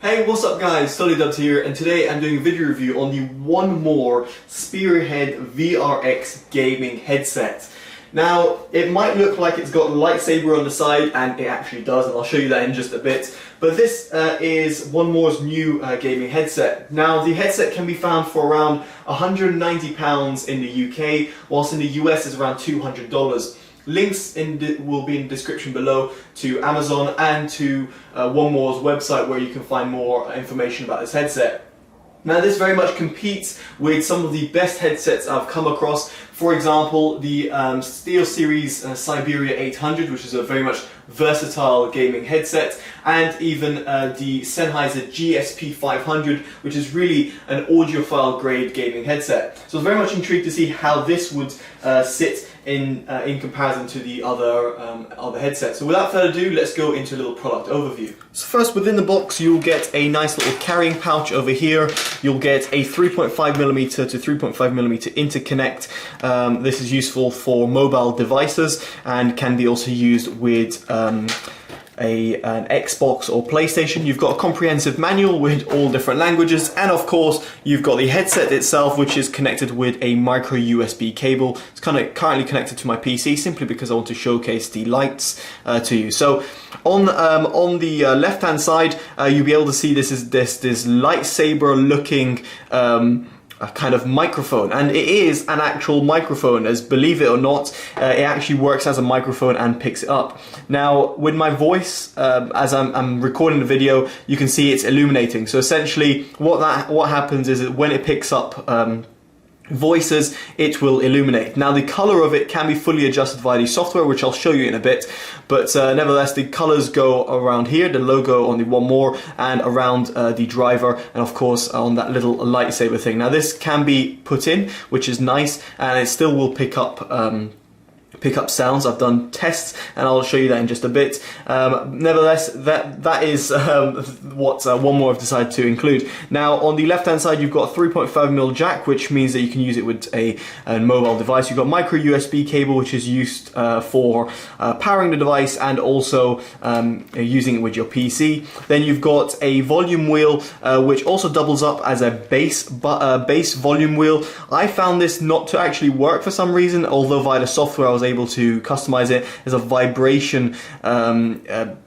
Hey, what's up guys, Totallydubbed here, and today I'm doing a video review on the One More Spearhead VRX gaming headset. Now, it might look like it's got a lightsaber on the side, and it actually does, and I'll show you that in just a bit. But this is One More's new gaming headset. Now, the headset can be found for around £190 in the UK, whilst in the US it's around $200. Links will be in the description below to Amazon and to One More's website, where you can find more information about this headset. Now, this very much competes with some of the best headsets I've come across. For example, the SteelSeries Siberia 800, which is a very much versatile gaming headset, and even the Sennheiser GSP 500, which is really an audiophile grade gaming headset. So I was very much intrigued to see how this would sit in comparison to the other headsets. So without further ado, let's go into a little product overview. So first, within the box, you'll get a nice little carrying pouch over here. You'll get a 3.5mm to 3.5mm interconnect. This is useful for mobile devices and can be also used with an Xbox or PlayStation. You've got a comprehensive manual with all different languages, and of course you've got the headset itself, which is connected with a micro USB cable. It's currently connected to my PC simply because I want to showcase the lights to you. So on the left hand side, you'll be able to see this lightsaber looking a kind of microphone, and it is an actual microphone, as believe it or not, it actually works as a microphone and picks it up. Now, with my voice, as I'm recording the video, you can see it's illuminating. So essentially what happens is that when it picks up voices, it will illuminate. Now, the color of it can be fully adjusted via the software, which I'll show you in a bit, but nevertheless the colors go around here, the logo on the One More, and around the driver, and of course on that little lightsaber thing. Now, this can be put in, which is nice, and it still will pick up sounds. I've done tests and I'll show you that in just a bit. Nevertheless, that is what One More have decided to include. Now, on the left hand side, you've got a 3.5mm jack, which means that you can use it with a mobile device. You've got micro USB cable, which is used for powering the device and also using it with your PC. Then you've got a volume wheel, which also doubles up as a bass volume wheel. I found this not to actually work for some reason, although via the software I was able to customize it. There's a vibration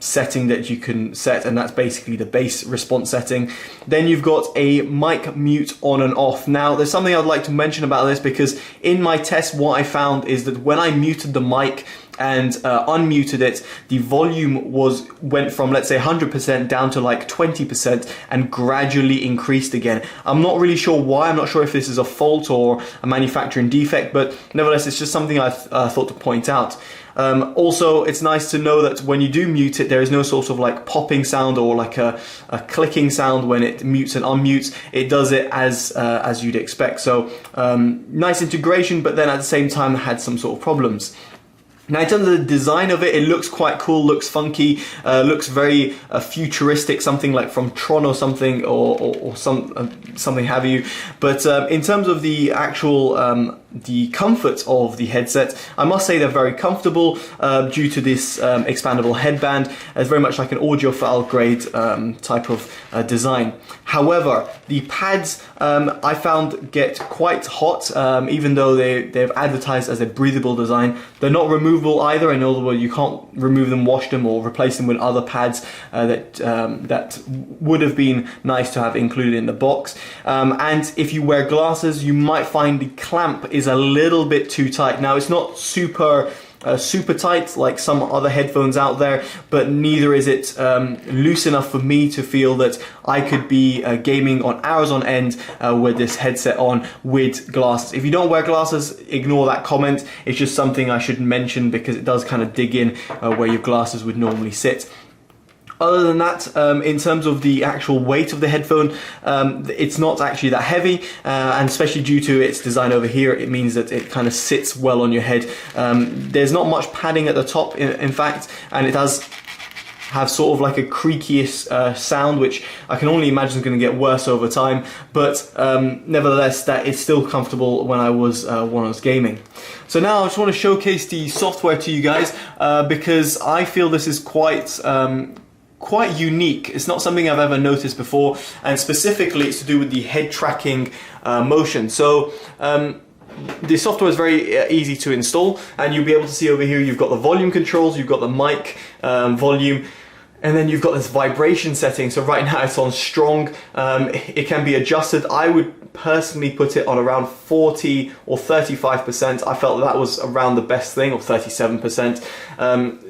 setting that you can set, and that's basically the bass response setting. Then you've got a mic mute on and off. Now, there's something I'd like to mention about this, because in my test what I found is that when I muted the mic and unmuted it, the volume went from, let's say, 100% down to like 20% and gradually increased again. I'm not really sure why. I'm not sure if this is a fault or a manufacturing defect, but nevertheless, it's just something I thought to point out. Also, it's nice to know that when you do mute it, there is no sort of like popping sound or like a clicking sound when it mutes and unmutes. It does it as you'd expect. So nice integration, but then at the same time had some sort of problems. Now, in terms of the design of it, it looks quite cool, looks funky, looks very futuristic, something like from Tron or something, or something have you. But in terms of the actual the comfort of the headset, I must say they're very comfortable due to this expandable headband. It's very much like an audiophile grade type of design. However, the pads I found get quite hot, even though they've advertised as a breathable design. They're not removable either. In other words, you can't remove them, wash them, or replace them with other pads that would have been nice to have included in the box. And if you wear glasses, you might find the clamp is a little bit too tight. Now, it's not super tight like some other headphones out there, but neither is it loose enough for me to feel that I could be gaming on hours on end with this headset on with glasses. If you don't wear glasses, ignore that comment. It's just something I should mention because it does kind of dig in where your glasses would normally sit. Other than that, in terms of the actual weight of the headphone, it's not actually that heavy, and especially due to its design over here, it means that it kind of sits well on your head. There's not much padding at the top, in fact, and it does have sort of like a creakiest sound, which I can only imagine is going to get worse over time, but nevertheless, that is still comfortable when I was gaming. So now I just want to showcase the software to you guys, because I feel this is quite quite unique. It's not something I've ever noticed before, and specifically it's to do with the head tracking motion. So the software is very easy to install, and you'll be able to see over here you've got the volume controls, you've got the mic volume, and then you've got this vibration setting. So right now it's on strong. It can be adjusted. I would personally put it on around 40 or 35%. I felt that was around the best thing, or 37%,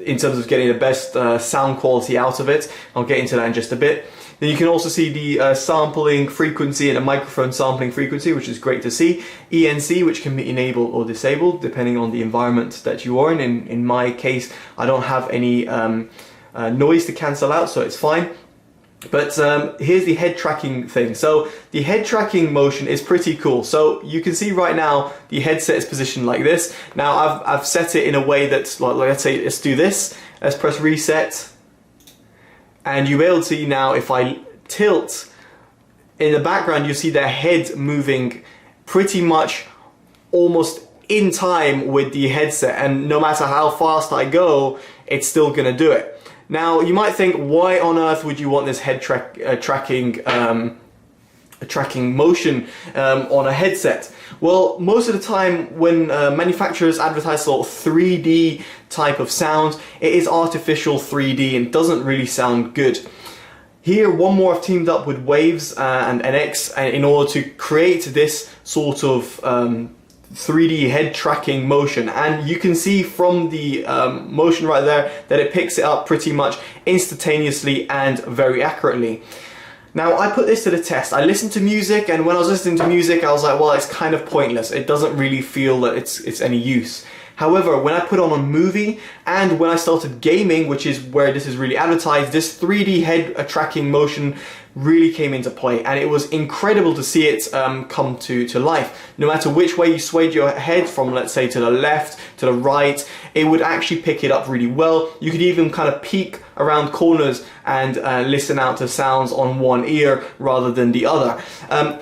in terms of getting the best sound quality out of it. I'll get into that in just a bit. Then you can also see the sampling frequency and a microphone sampling frequency, which is great to see. ENC, which can be enabled or disabled depending on the environment that you are in. In my case, I don't have any noise to cancel out, so it's fine. But here's the head tracking thing. So the head tracking motion is pretty cool. So you can see right now the headset is positioned like this. Now I've set it in a way that's like, let's say, let's do this. Let's press reset. And you'll be able to see now, if I tilt, in the background you see their head moving pretty much almost in time with the headset, and no matter how fast I go, it's still gonna do it. Now you might think, why on earth would you want this head tracking motion on a headset? Well, most of the time when manufacturers advertise sort of 3D type of sound, it is artificial 3D and doesn't really sound good. Here, One More have teamed up with Waves and NX in order to create this sort of 3D head tracking motion, and you can see from the motion right there that it picks it up pretty much instantaneously and very accurately. Now, I put this to the test. I listened to music, and when I was listening to music, I was like, well, it's kind of pointless. It doesn't really feel that it's any use. However, when I put on a movie and when I started gaming, which is where this is really advertised, this 3D head tracking motion really came into play, and it was incredible to see it come to life. No matter which way you swayed your head, from let's say to the left, to the right, it would actually pick it up really well. You could even kind of peek around corners and listen out to sounds on one ear rather than the other.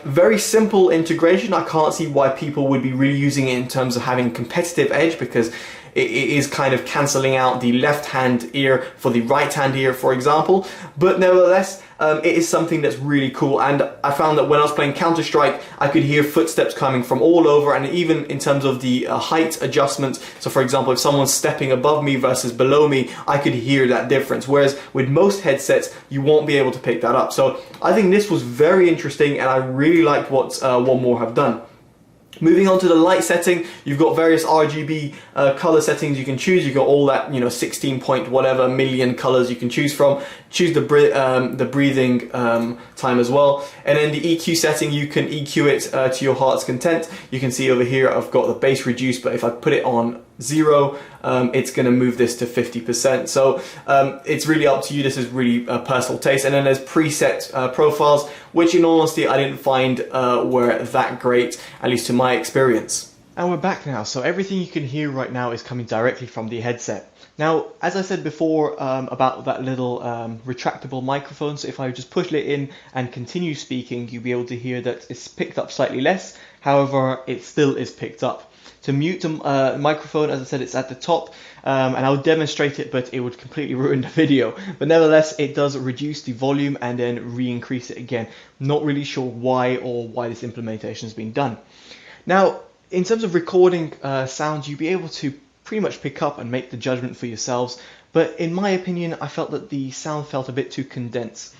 Very simple integration. I can't see why people would be really using it in terms of having competitive edge, because it is kind of cancelling out the left-hand ear for the right-hand ear, for example. But nevertheless, it is something that's really cool, and I found that when I was playing Counter-Strike, I could hear footsteps coming from all over, and even in terms of the height adjustment. So for example, if someone's stepping above me versus below me, I could hear that difference, whereas with most headsets, you won't be able to pick that up. So I think this was very interesting, and I really liked what One More have done. Moving on to the light setting, you've got various RGB color settings you can choose. You've got all that, 16 point whatever million colors you can choose from. Choose the breathing time as well. And then the EQ setting, you can EQ it to your heart's content. You can see over here I've got the bass reduced, but if I put it on 0, it's going to move this to 50%. So it's really up to you. This is really personal taste. And then there's preset profiles, which in all honesty I didn't find were that great, at least to my experience. And we're back now, so everything you can hear right now is coming directly from the headset. Now, as I said before about that little retractable microphone, so if I just push it in and continue speaking, you'll be able to hear that it's picked up slightly less. However, it still is picked up. To mute the microphone, as I said, it's at the top, and I'll demonstrate it, but it would completely ruin the video. But nevertheless, it does reduce the volume and then re-increase it again. Not really sure why or why this implementation has been done. Now, in terms of recording sounds, you'll be able to pretty much pick up and make the judgment for yourselves. But in my opinion, I felt that the sound felt a bit too condensed.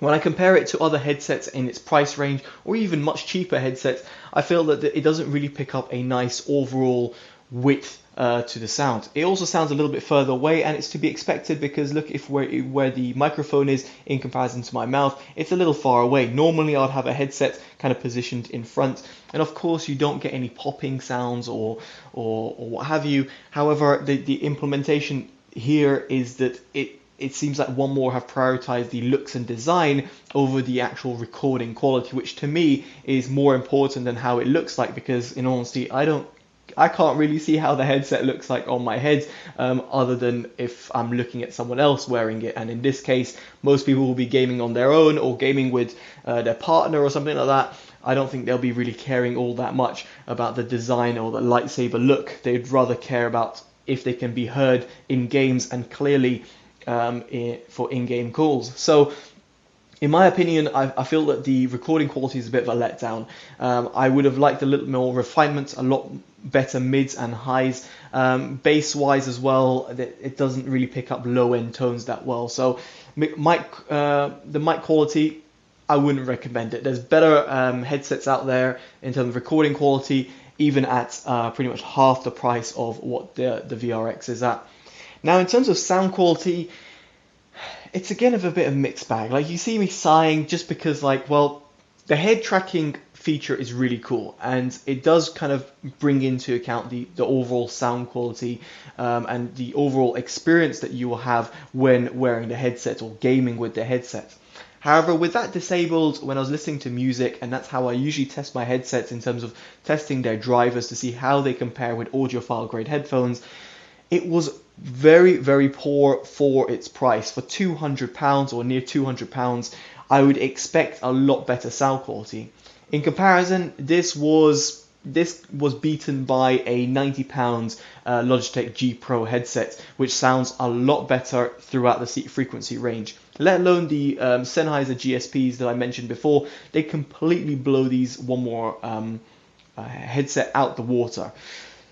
When I compare it to other headsets in its price range, or even much cheaper headsets, I feel that it doesn't really pick up a nice overall width to the sound. It also sounds a little bit further away, and it's to be expected because look, if where the microphone is in comparison to my mouth, it's a little far away. Normally I'd have a headset kind of positioned in front, and of course you don't get any popping sounds or what have you. However, the implementation here is that it seems like One More have prioritized the looks and design over the actual recording quality, which to me is more important than how it looks like, because in honesty, I can't really see how the headset looks like on my head, other than if I'm looking at someone else wearing it. And in this case, most people will be gaming on their own or gaming with their partner or something like that. I don't think they'll be really caring all that much about the design or the lightsaber look. They'd rather care about if they can be heard in games, and clearly for in-game calls. So in my opinion, I feel that the recording quality is a bit of a letdown. I would have liked a little more refinement, a lot better mids and highs. Bass-wise as well, it doesn't really pick up low-end tones that well. So the mic quality, I wouldn't recommend it. There's better headsets out there in terms of recording quality, even at pretty much half the price of what the VRX is at. Now, in terms of sound quality, it's again of a bit of a mixed bag. Like, you see me sighing just because, like, well, the head tracking feature is really cool, and it does kind of bring into account the overall sound quality and the overall experience that you will have when wearing the headset or gaming with the headset. However, with that disabled, when I was listening to music, and that's how I usually test my headsets in terms of testing their drivers to see how they compare with audiophile grade headphones, it was very, very poor for its price. For £200 or near £200, I would expect a lot better sound quality. In comparison, this was beaten by a £90 Logitech G Pro headset, which sounds a lot better throughout the seat frequency range. Let alone the Sennheiser GSPs that I mentioned before, they completely blow these One More headset out the water.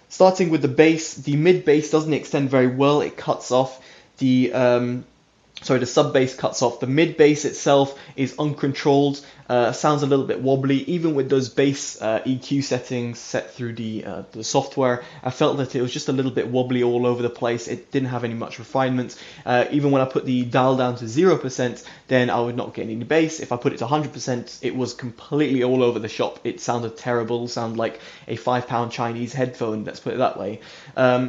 Starting with the bass, the mid bass doesn't extend very well. It cuts off. The sub bass cuts off. The mid bass itself is uncontrolled. Sounds a little bit wobbly. Even with those bass EQ settings set through the software, I felt that it was just a little bit wobbly all over the place. It didn't have any much refinement. Even when I put the dial down to 0%, then I would not get any bass. If I put it to 100%, it was completely all over the shop. It sounded terrible. Sounded like a £5 Chinese headphone, let's put it that way.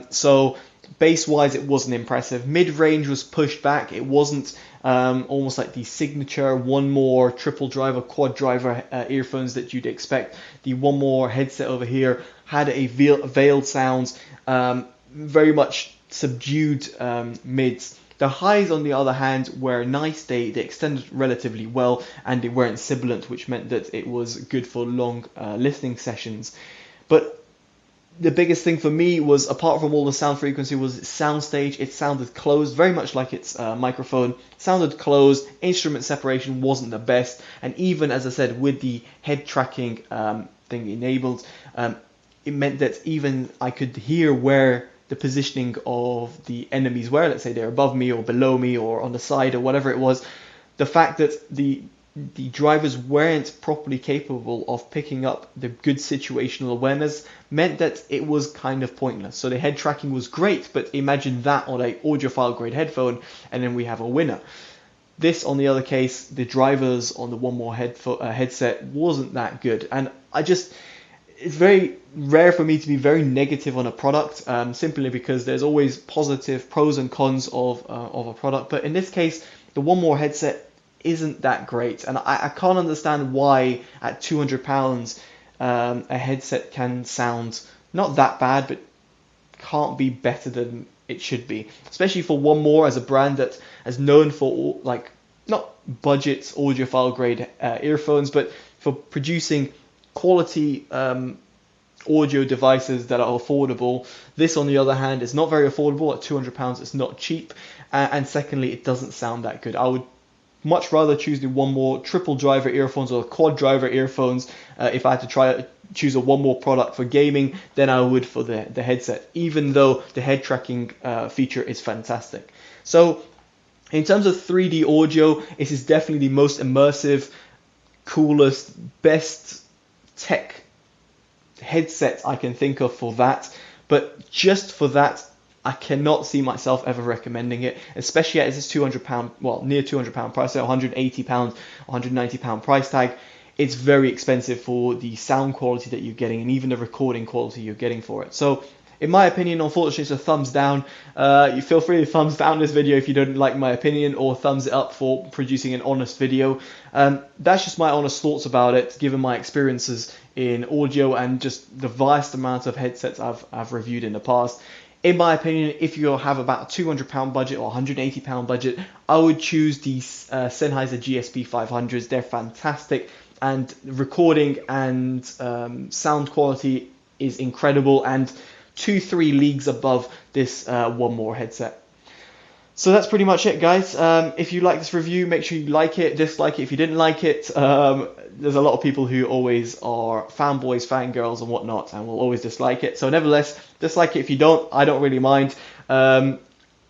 So bass-wise, it wasn't impressive. Mid-range was pushed back. It wasn't almost like the signature One More triple driver, quad driver earphones that you'd expect. The One More headset over here had a veiled sounds, very much subdued mids. The highs, on the other hand, were nice. They extended relatively well, and they weren't sibilant, which meant that it was good for long listening sessions. But the biggest thing for me was, apart from all the sound frequency, was its soundstage. It sounded closed, very much like its microphone. Sounded closed. Instrument separation wasn't the best, and even, as I said, with the head tracking thing enabled, it meant that even I could hear where the positioning of the enemies were. Let's say they're above me or below me or on the side or whatever it was. The fact that the drivers weren't properly capable of picking up the good situational awareness meant that it was kind of pointless. So the head tracking was great, but imagine that on a audiophile grade headphone, and then we have a winner. This, on the other case, the drivers on the One More headset wasn't that good, and it's very rare for me to be very negative on a product, simply because there's always positive pros and cons of a product. But in this case, the One More headset isn't that great, and I can't understand why at £200 a headset can sound not that bad, but can't be better than it should be, especially for One More as a brand that is known for, like, not budget audiophile grade earphones, but for producing quality audio devices that are affordable. This, on the other hand, is not very affordable. At £200, it's not cheap, and secondly, it doesn't sound that good. I would much rather choose the One More triple driver earphones or quad driver earphones if I had to choose a One More product for gaming than I would for the headset, even though the head tracking feature is fantastic. So in terms of 3D audio, this is definitely the most immersive, coolest, best tech headset I can think of for that. But just for that, I cannot see myself ever recommending it, especially as it's £200, well, near £200 price tag, £180, £190 price tag. It's very expensive for the sound quality that you're getting, and even the recording quality you're getting for it. So, in my opinion, unfortunately, it's a thumbs down. You feel free to thumbs down this video if you don't like my opinion, or thumbs it up for producing an honest video. That's just my honest thoughts about it, given my experiences in audio and just the vast amount of headsets I've reviewed in the past. In my opinion, if you have about a £200 budget or £180 budget, I would choose the Sennheiser GSP 500s. They're fantastic, and recording and sound quality is incredible, and 2-3 leagues above this One More headset. So that's pretty much it, guys. If you like this review, make sure you like it, dislike it if you didn't like it. There's a lot of people who always are fanboys, fangirls, and whatnot, and will always dislike it. So nevertheless, dislike it if you don't. I don't really mind.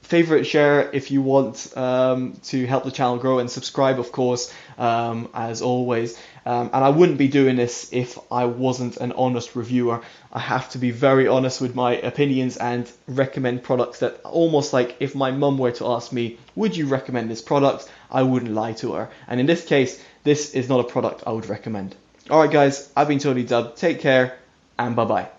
Favorite, share if you want to help the channel grow, and subscribe, of course, as always. And I wouldn't be doing this if I wasn't an honest reviewer. I have to be very honest with my opinions and recommend products that almost like if my mum were to ask me, would you recommend this product? I wouldn't lie to her. And in this case, this is not a product I would recommend. Alright guys, I've been Totally Dubbed. Take care and bye bye.